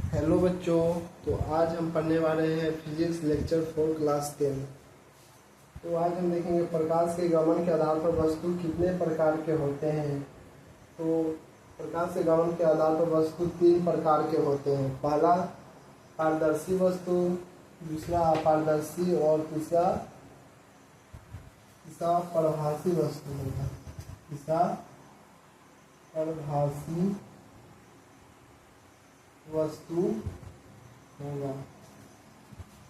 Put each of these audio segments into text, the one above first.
Hello बच्चों। तो आज हम पढ़ने वाले हैं फिजिक्स लेक्चर 4 क्लास 10। तो आज हम देखेंगे प्रकाश के गमन के आधार पर वस्तु कितने प्रकार के होते हैं। तो प्रकाश के गमन के आधार पर वस्तु 3 प्रकार के होते हैं। पहला पारदर्शी वस्तु, दूसरा अपारदर्शी और तीसरा परभासी वस्तु होगा। तीसरा परभासी वस्तु होगा।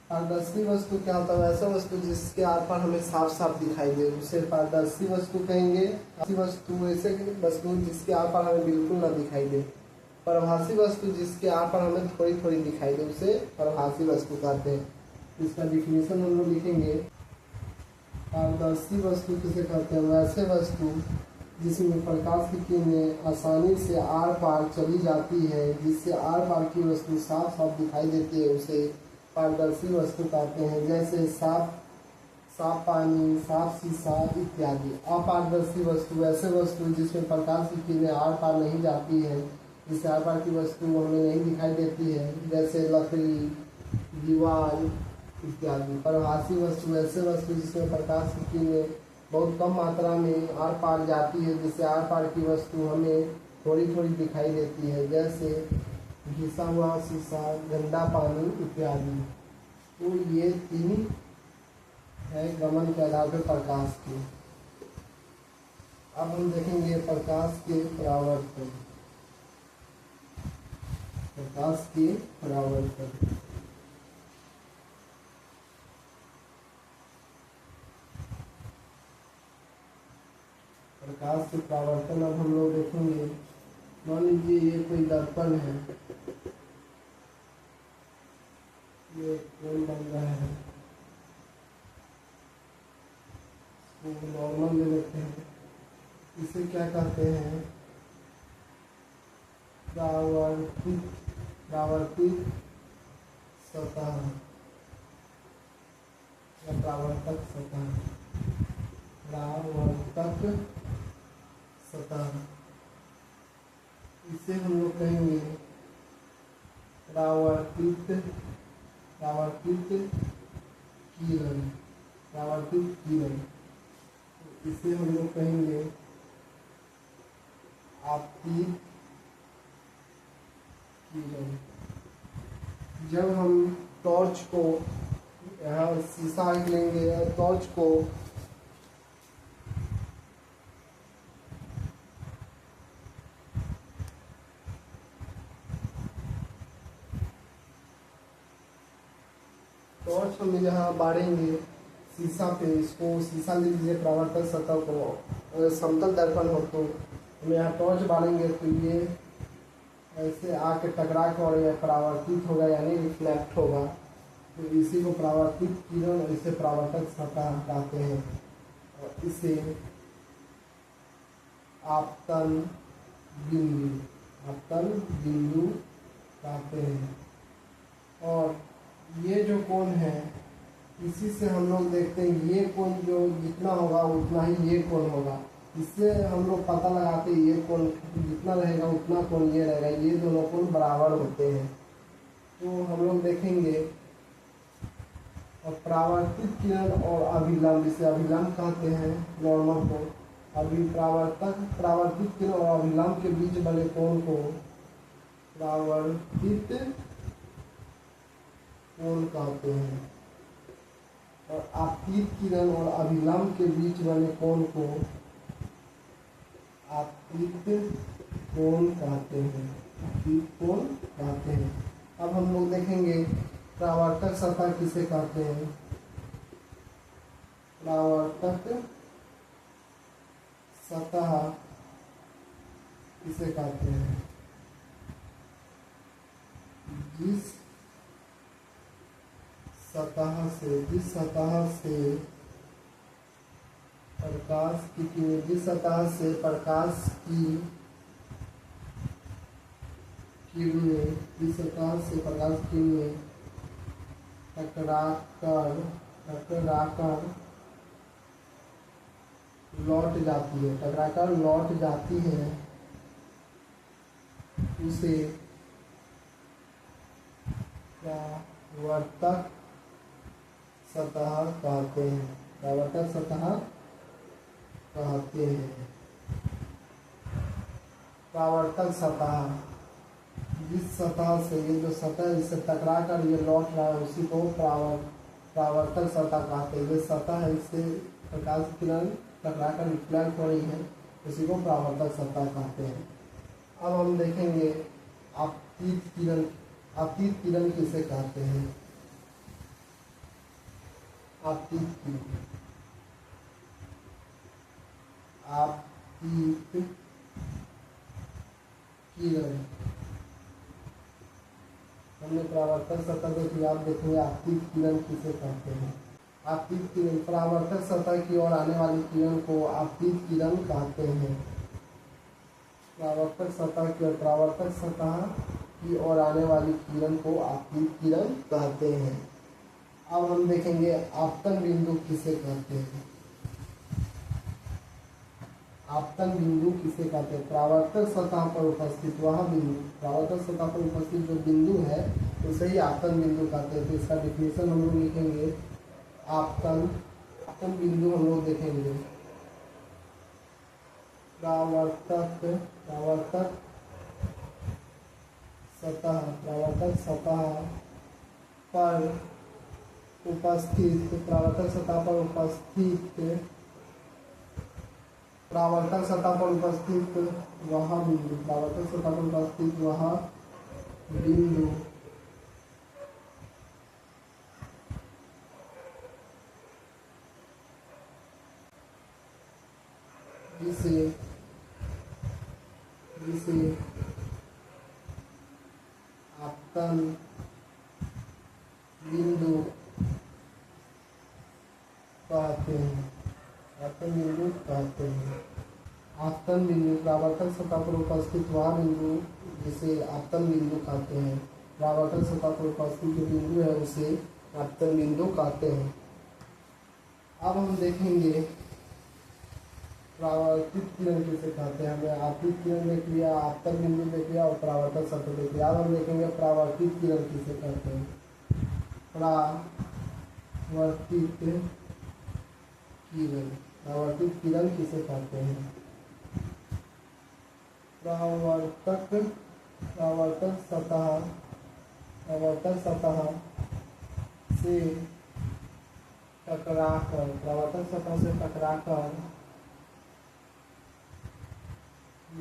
पारदर्शी वस्तु क्या होता है? ऐसा वस्तु जिसके आर पार हमें साफ साफ दिखाई दे उसे पारदर्शी वस्तु कहेंगे। ऐसी वस्तु ऐसे वस्तु जिसके आर पार हमें बिल्कुल ना दिखाई दे। परभासी वस्तु जिसके आर पार हमें थोड़ी थोड़ी दिखाई दे उसे परभासी वस्तु कहते हैं। इसका डिफिनेशन हम लोग लिखेंगे। पारदर्शी वस्तु किसे कहते हैं? वैसे वस्तु जिसमें प्रकाश की किरणें आसानी से आर पार चली जाती है, जिससे आर पार की वस्तु साफ साफ दिखाई देती है, उसे पारदर्शी वस्तु कहते हैं। जैसे साफ पानी, साफ शीशा इत्यादि। अपारदर्शी वस्तु ऐसे वस्तु जिसमें प्रकाश की किरणें आर पार नहीं जाती है, जिससे आर पार की वस्तु हमें नहीं दिखाई देती है, जैसे लकड़ी, दीवार इत्यादि। परभासी वस्तु ऐसे वस्तु जिसमें प्रकाश की किरणें बहुत कम मात्रा में आर पार जाती है, जिससे आर पार की वस्तु हमें थोड़ी थोड़ी दिखाई देती है, जैसे घिसा हुआ शीशा, गंदा पानी इत्यादि। तो ये 3 है गमन के आधार पर प्रकाश के। अब हम देखेंगे प्रकाश के परावर्तन। प्रकाश के परावर्तन प्रकाश के परावर्तन अब हम लोग देखेंगे। मान लीजिए ये कोई दर्पण है, ये कौन बन रहा है, नॉर्मल ले लेते हैं। इसे क्या कहते हैं? परावर्तित सतह या परावर्तक सतह। परावर्तक सतह इसे हम लोग कहेंगे परावर्तित किरण। परावर्तित किरण इसे हम लोग कहेंगे आपतित किरण। जब हम टॉर्च को यहाँ शीशा लेंगे, टॉर्च को हम यहाँ बाढ़ेंगे शीशा पे, इसको शीशा ले लीजिए परावर्तक सतह को। अगर समतल दर्पण हो तो हम यहाँ टॉर्च बालेंगे तो ये ऐसे आके टकरा के और यह परावर्तित होगा, यानी रिफ्लेक्ट होगा। तो इसी को परावर्तित किरण, इसे परावर्तक सतह कहते हैं। और इसे आपतन बिंदु कहते हैं। और ये जो कोण है, इसी से हम लोग देखते हैं ये कोण जो जितना होगा उतना ही ये कोण होगा। इससे हम लोग पता लगाते हैं ये कोण जितना रहेगा उतना कोण ये रहेगा। ये दोनों कोण बराबर होते हैं। तो हम लोग देखेंगे। और परावर्तित किरण और अभिलंब, इसे अभिलंब कहते हैं नॉर्मल को। परावर्तित किरण और अभिलंब के बीच बने कोण को परावर्तित कोण कहते हैं। और आपतित किरण और अभिलंब के बीच बने कोण को आपतित कोण कहते हैं। आपतित कोण कहते हैं। अब हम लोग देखेंगे परावर्तक सतह किसे कहते हैं। परावर्तक सतह किसे कहते हैं? जिस सतह से प्रकाश की किरणें, जिस सतह से प्रकाश की किरणें, जिस सतह से प्रकाश की किरणें टकराकर लौट जाती है, उसे परावर्तक सतह कहते हैं। परावर्तक सतह कहते हैं। परावर्तक सतह, जिस सतह से ये जो सतह जिससे टकरा कर ये लौट रहा है उसी को परावर्तक सतह कहते हैं। ये सतह है, इससे प्रकाश की किरण टकरा कर रिफ्लेक्ट हो रही है, उसी को परावर्तक सतह कहते हैं। अब हम देखेंगे आपतित किरण। आपतित किरण किसे कहते हैं? आपतित किरण, आपतित किरण, हमने परावर्तक सतह देखी, आप देखेंगे आपतित किरण किसे कहते हैं। आपतित किरण, परावर्तक सतह की ओर आने वाली किरण को आपतित किरण कहते हैं। परावर्तक सतह की ओर आने वाली किरण को आपतित किरण कहते हैं। अब हम देखेंगे आपतन बिंदु किसे कहते हैं। आपतन बिंदु किसे कहते हैं? परावर्तक सतह पर उपस्थित वह बिंदु, परावर्तक सतह पर उपस्थित जो बिंदु है उसे ही आपतन बिंदु कहते हैं। तो इसका डिफिनेशन हम लोग लिखेंगे। आपतन बिंदु हम लोग देखेंगे। परावर्तक सतह पर उपस्थित, परावर्तक सतह पर उपस्थित वह बिंदु, परावर्तक सतह पर उपस्थित वह बिंदु जिसे आपतन बिंदु कहते हैं। आपतन बिंदु कहते हैं। आपतन बिंदु, परावर्तक सतह पर उपस्थित वह बिंदु जिसे आपतन बिंदु कहते हैं। परावर्तक सतह पर उपस्थित जो बिंदु है उसे आपतन बिंदु कहते हैं। अब हम देखेंगे परावर्तित किरण किसे कहते हैं। हमने आपतित किरण देख लिया, आपतन बिंदु देख लिया और परावर्तक सतह देख लिया। अब हम देखेंगे परावर्तित किरण किसे कहते हैं। परावर्तित किरण किसे कहते हैं। परावर्तक सतह से टकराकर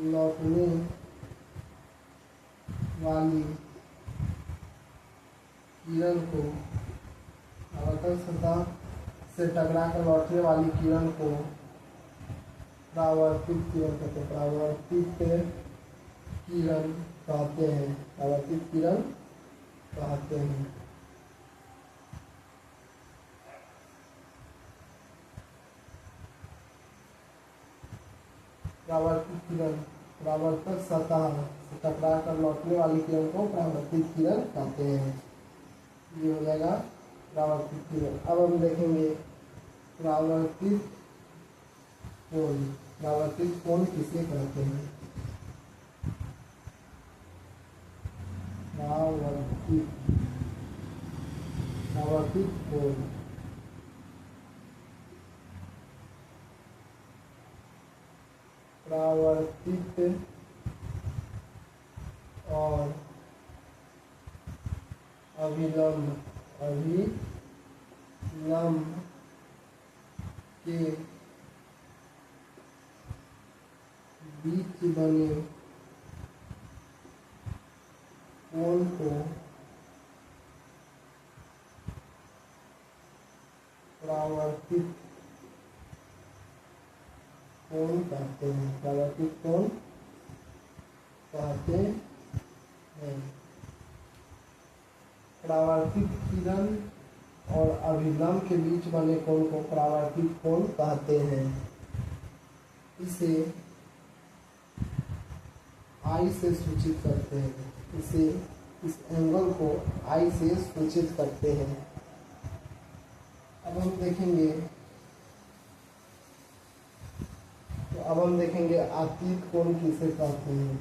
लौटने वाली किरण को, परावर्तक सतह से टकराकर लौटने वाली किरण को परावर्तित किरण कहते हैं। परावर्तित किरण कहते हैं। परावर्तित किरण कहते हैं। परावर्तित किरण, परावर्तक सतह से टकराकर लौटने वाली किरण को परावर्तित किरण कहते हैं। ये हो जाएगा परावर्तित किरण। अब हम देखेंगे परावर्तित कोण। परावर्तित कोण किसे कहते हैं। परावर्तित कोण, परावर्तित और अभिलंब के बीच बने कोण को परावर्तित कोण कहते हैं। परावर्तित कोण कहते हैं। परावर्तित किरण और अभिलंब के बीच बने कोण को परावर्तित कोण कहते हैं। इसे आई से सूचित करते हैं। इस एंगल को आई से सूचित करते हैं। अब हम देखेंगे आपतित कोण किसे कहते हैं।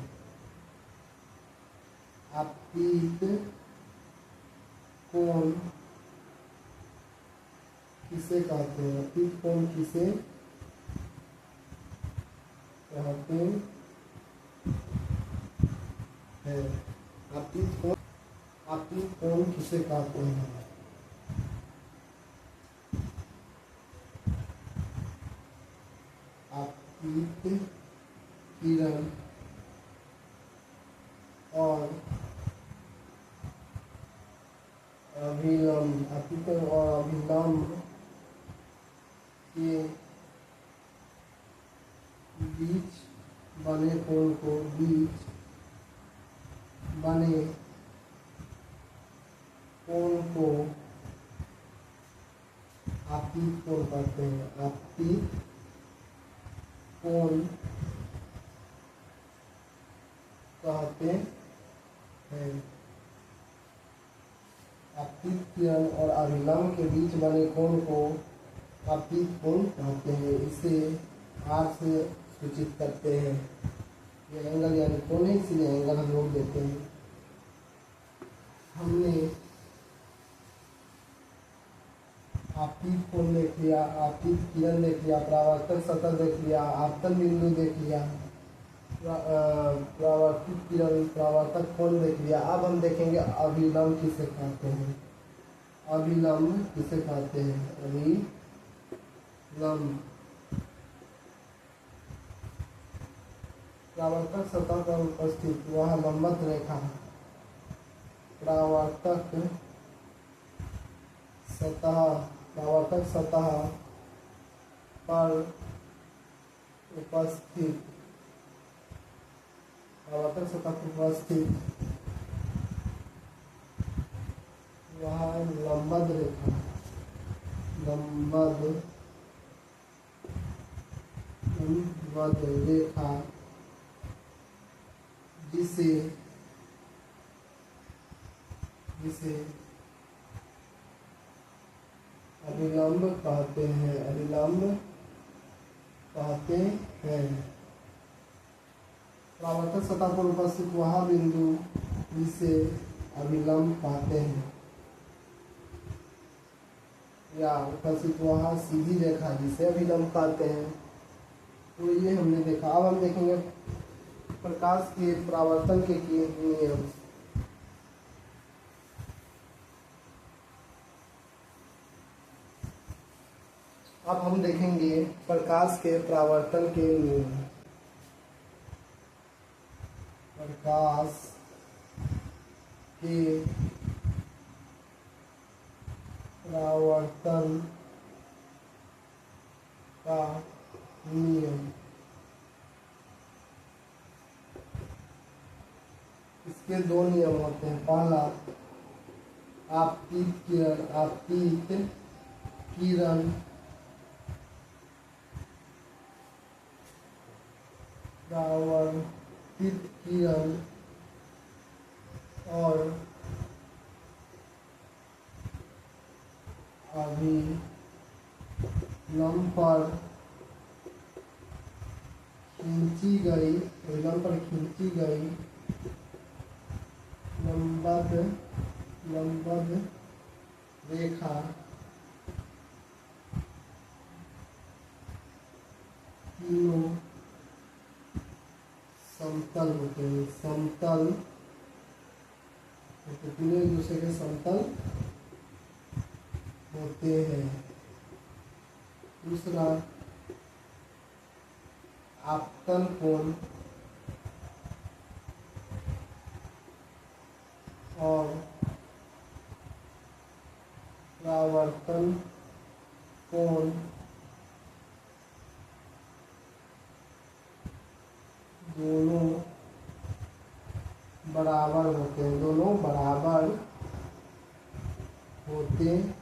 आपतित कोण किसे कहते हैं? अपीत कोण किसे कहते हैं? अपीत कोण किसे कहते हैं? अपीत किरण और अभिलंब, अपीत और अभिलंब के बीच बने कोण को अपीत कोण कहते हैं। अपीत कोण कहते हैं। अपीत किरण और अभिलंब के बीच बने कोण को अपीत कोण कहते हैं। इसे R से सूचित करते हैं। ये एंगल यानी कोण है, इसलिए एंगल हम लोग देते हैं। हमने अपीत कोण देख लिया, अपीत किरण देख लिया, परावर्तक सतह देख लिया, आपतन बिंदु देख लिया, परावर्तित किरण, परावर्तक कोण देख लिया। अब हम देखेंगे अभिलंब किसे कहते हैं। अभिलंब किसे कहते हैं? अभिलंब परावर्तक सतह पर उपस्थित वह लंबवत रेखा, परावर्तक सतह पर उपस्थित वह लंबवत रेखा जिसे अभिलंब कहते हैं। परावर्तक सतह पर उपस्थित वह बिंदु जिसे अभिलंब कहते हैं, या उपस्थित वह सीधी रेखा जिसे अभिलंब कहते हैं। तो ये हमने देखा। अब हम देखेंगे प्रकाश के परावर्तन के नियम। अब हम देखेंगे प्रकाश के परावर्तन के नियम। प्रकाश के परावर्तन का नियम। इसके दो नियम होते हैं। पहला, आपतित किरण परावर्तित किरण और अभिलंब पर खींची गई लंबवत रेखा तीनों समतल होते हैं। तीनों एक दूसरे के समतल होते हैं। दूसरा, आपतन कोण और परावर्तन कोण दोनों बराबर होते हैं।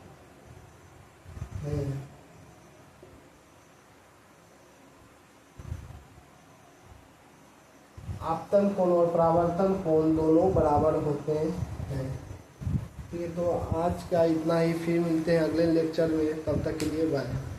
आपतन कोण और परावर्तन कोण दोनों बराबर होते हैं। ठीक है, तो आज का इतना ही। फिर मिलते हैं अगले लेक्चर में। तब तक के लिए बाय।